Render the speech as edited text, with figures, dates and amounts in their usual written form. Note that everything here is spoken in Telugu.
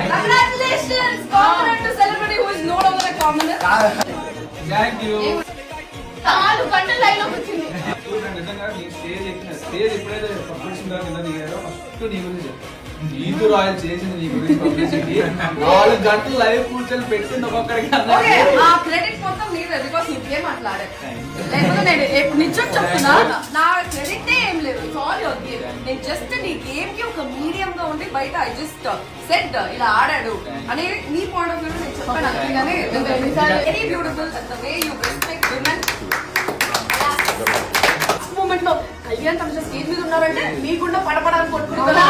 Congratulations! Congrats to celebrity who is no longer a commoner. Thank you. చాలు గంటల లైన్ లోకి వచ్చింది. నిజంగా నీ స్టేజ్ ఎప్పుడైతే పబ్లిసిటీ కింద దిగారో ఫస్ట్ నీ గురించి నీతు రాయల్ చేసింది నీ గురించి పబ్లిసిటీ 4 గంటలు లైవ్ కూర్చొని పెట్టింది ఒక్కొక్కడికి. ఆ క్రెడిట్ మొత్తం నీదే బికాస్ నువ్వే మాట్లాడే. లేకపోతే నేను నిజం చెప్తున్నా నా క్రెడిట్ ఏం లేదు. సారీ వద్దు, నేను జస్ట్ నీ గేమ్ కి ఒక మీడియం గా ఉండి బయట ఐ జస్ట్ సెట్ ఇలా ఆడాడు అని నీ పాయింట్ ఆఫ్ వ్యూ నేను చెప్పాను అంతేగాని very beautiful the way you respect women. Moment లో కళ్యాణ్ తమ స్టేజ్ మీద ఉన్నారంటే మీకుండా పడపడాలని కొట్టుకుంటున్నారు.